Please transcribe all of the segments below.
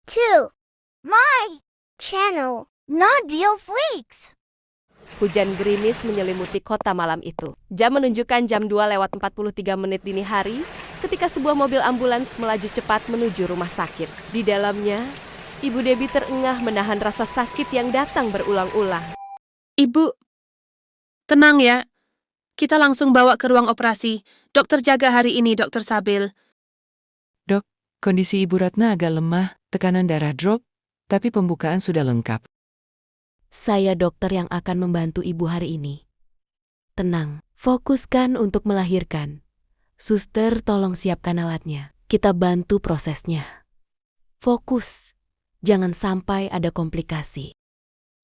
to my channel, Nadil Flakes. Hujan gerimis menyelimuti kota malam itu. Jam menunjukkan jam 2:43 dini hari ketika sebuah mobil ambulans melaju cepat menuju rumah sakit. Di dalamnya, Ibu Debbie terengah menahan rasa sakit yang datang berulang-ulang. Ibu, tenang ya. Kita langsung bawa ke ruang operasi. Dokter jaga hari ini, Dokter Sabil. Dok, kondisi Ibu Ratna agak lemah, tekanan darah drop, tapi pembukaan sudah lengkap. Saya dokter yang akan membantu ibu hari ini. Tenang, fokuskan untuk melahirkan. Suster, tolong siapkan alatnya. Kita bantu prosesnya. Fokus, jangan sampai ada komplikasi.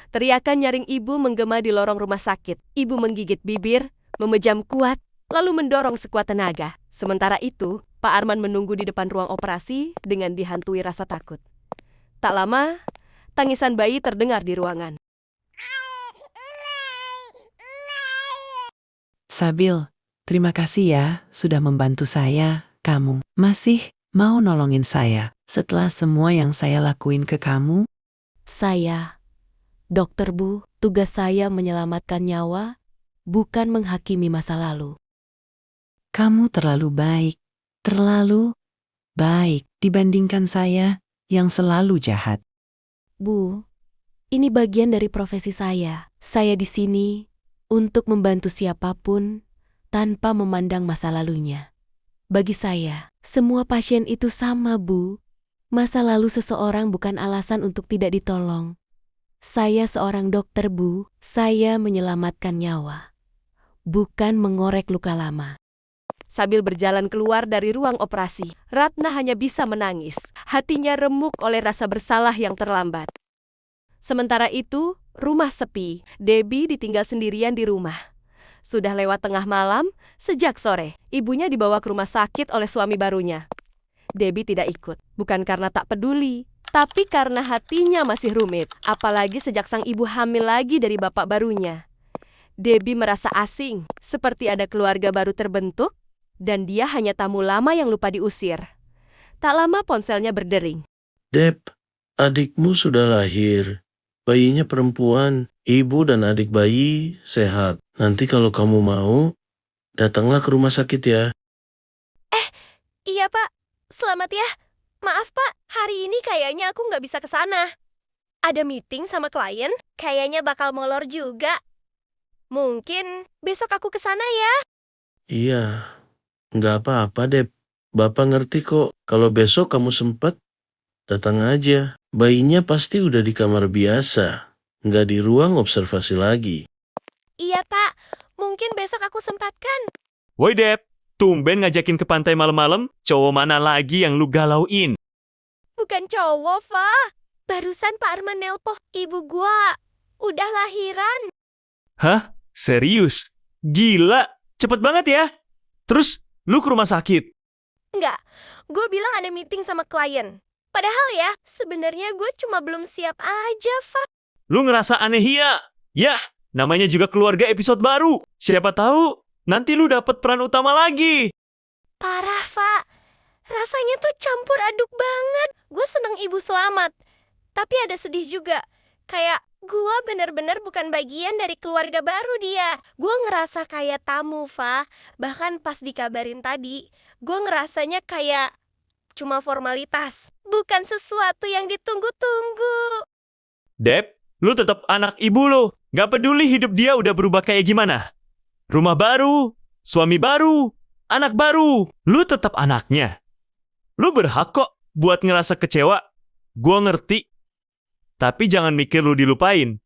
Teriakan nyaring ibu menggema di lorong rumah sakit. Ibu menggigit bibir, memejam kuat, lalu mendorong sekuat tenaga. Sementara itu, Pak Arman menunggu di depan ruang operasi dengan dihantui rasa takut. Tak lama, tangisan bayi terdengar di ruangan. Sabil, terima kasih ya sudah membantu saya. Kamu masih mau nolongin saya setelah semua yang saya lakuin ke kamu? Saya, dokter Bu, tugas saya menyelamatkan nyawa, bukan menghakimi masa lalu. Kamu terlalu baik dibandingkan saya yang selalu jahat. Bu, ini bagian dari profesi saya. Saya di sini untuk membantu siapapun tanpa memandang masa lalunya. Bagi saya, semua pasien itu sama, Bu. Masa lalu seseorang bukan alasan untuk tidak ditolong. Saya seorang dokter, Bu. Saya menyelamatkan nyawa, bukan mengorek luka lama. Sambil berjalan keluar dari ruang operasi, Ratna hanya bisa menangis. Hatinya remuk oleh rasa bersalah yang terlambat. Sementara itu, rumah sepi. Debbie ditinggal sendirian di rumah. Sudah lewat tengah malam, sejak sore, ibunya dibawa ke rumah sakit oleh suami barunya. Debbie tidak ikut, bukan karena tak peduli, tapi karena hatinya masih rumit. Apalagi sejak sang ibu hamil lagi dari bapak barunya. Debbie merasa asing, seperti ada keluarga baru terbentuk, dan dia hanya tamu lama yang lupa diusir. Tak lama ponselnya berdering. Deb, adikmu sudah lahir. Bayinya perempuan, ibu dan adik bayi sehat. Nanti kalau kamu mau, datanglah ke rumah sakit ya. Iya, Pak. Selamat ya. Maaf, Pak. Hari ini kayaknya aku nggak bisa ke sana. Ada meeting sama klien, kayaknya bakal molor juga. Mungkin besok aku ke sana ya. Iya, nggak apa-apa Deb. Bapak ngerti kok. Kalau besok kamu sempat, datang aja. Bayinya pasti udah di kamar biasa, nggak di ruang observasi lagi. Iya, Pak. Mungkin besok aku sempatkan. Woi Dep, tumben ngajakin ke pantai malam-malam, cowok mana lagi yang lu galauin? Bukan cowok, Pak. Barusan Pak Arman nelpon ibu gua. Udah lahiran. Hah? Serius? Gila, cepet banget ya. Terus, lu ke rumah sakit? Enggak, gue bilang ada meeting sama klien. Padahal ya, sebenarnya gue cuma belum siap aja, Pak. Lu ngerasa aneh ya? Yah, namanya juga keluarga episode baru. Siapa tahu, nanti lu dapet peran utama lagi. Parah, Pak. Rasanya tuh campur aduk banget. Gue seneng ibu selamat. Tapi ada sedih juga. Kayak gue bener-bener bukan bagian dari keluarga baru dia. Gue ngerasa kayak tamu, Pak. Bahkan pas dikabarin tadi, gue ngerasanya kayak cuma formalitas. Bukan sesuatu yang ditunggu-tunggu. Dep, lu tetap anak ibu lu. Gak peduli hidup dia udah berubah kayak gimana. Rumah baru, suami baru, anak baru. Lu tetap anaknya. Lu berhak kok buat ngerasa kecewa. Gua ngerti. Tapi jangan mikir lu dilupain.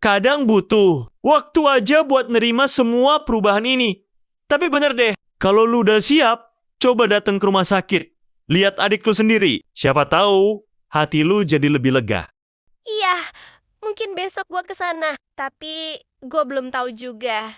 Kadang butuh waktu aja buat nerima semua perubahan ini. Tapi bener deh, kalau lu udah siap, coba datang ke rumah sakit. Lihat adik lu sendiri. Siapa tahu hati lu jadi lebih lega. Iya, mungkin besok gue kesana. Tapi gue belum tahu juga.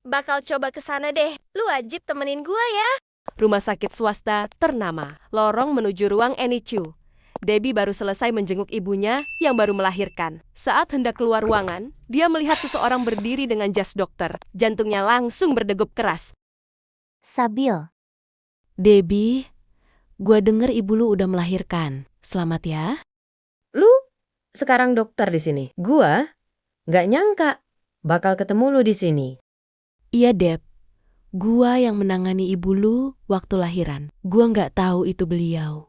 Bakal coba kesana deh. Lu wajib temenin gue ya. Rumah sakit swasta ternama, lorong menuju ruang NICU. Debbie baru selesai menjenguk ibunya yang baru melahirkan. Saat hendak keluar ruangan, dia melihat seseorang berdiri dengan jas dokter. Jantungnya langsung berdegup keras. Sabil. Debbie, gua denger ibu lu udah melahirkan. Selamat ya. sekarang dokter di sini. Gua nggak nyangka bakal ketemu lu di sini. Iya, Deb. Gua yang menangani ibu lu waktu lahiran. Gua nggak tahu itu beliau.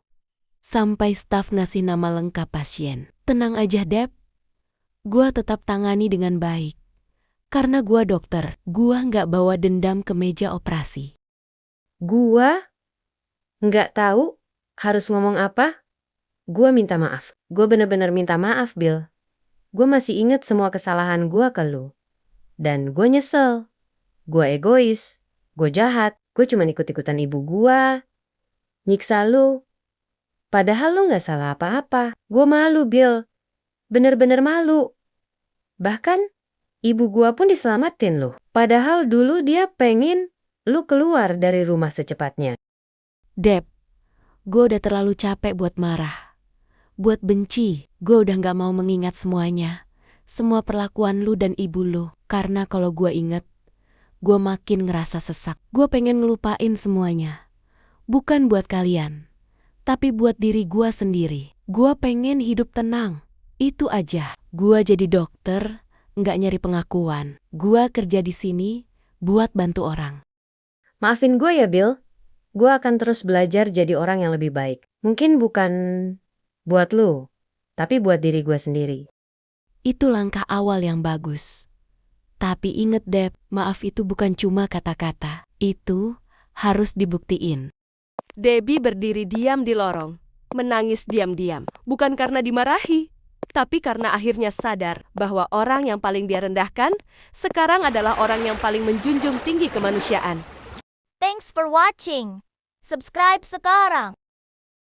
Sampai staf ngasih nama lengkap pasien. Tenang aja, Deb. Gua tetap tangani dengan baik. Karena gua dokter, gua nggak bawa dendam ke meja operasi. Gua nggak tahu harus ngomong apa. Gua minta maaf. Gua bener-bener minta maaf, Bill. Gua masih inget semua kesalahan gua ke lu. Dan gua nyesel. Gua egois. Gua jahat. Gua cuma ikut-ikutan ibu gua. Nyiksa lu. Padahal lu nggak salah apa-apa. Gua malu, Bill. Bener-bener malu. Bahkan, ibu gua pun diselamatin loh. Padahal dulu dia pengen lu keluar dari rumah secepatnya. Deb, gua udah terlalu capek buat marah. Buat benci, gua udah nggak mau mengingat semuanya. Semua perlakuan lu dan ibu lu. Karena kalau gua inget, gua makin ngerasa sesak. Gua pengen ngelupain semuanya. Bukan buat kalian, tapi buat diri gua sendiri. Gua pengen hidup tenang. Itu aja. Gua jadi dokter, nggak nyari pengakuan. Gua kerja di sini buat bantu orang. Maafin gue ya, Bill. Gue akan terus belajar jadi orang yang lebih baik. Mungkin bukan buat lu, tapi buat diri gue sendiri. Itu langkah awal yang bagus. Tapi inget, Deb, maaf itu bukan cuma kata-kata. Itu harus dibuktiin. Debbie berdiri diam di lorong, menangis diam-diam. Bukan karena dimarahi, tapi karena akhirnya sadar bahwa orang yang paling dia rendahkan sekarang adalah orang yang paling menjunjung tinggi kemanusiaan. Thanks for watching. Subscribe sekarang.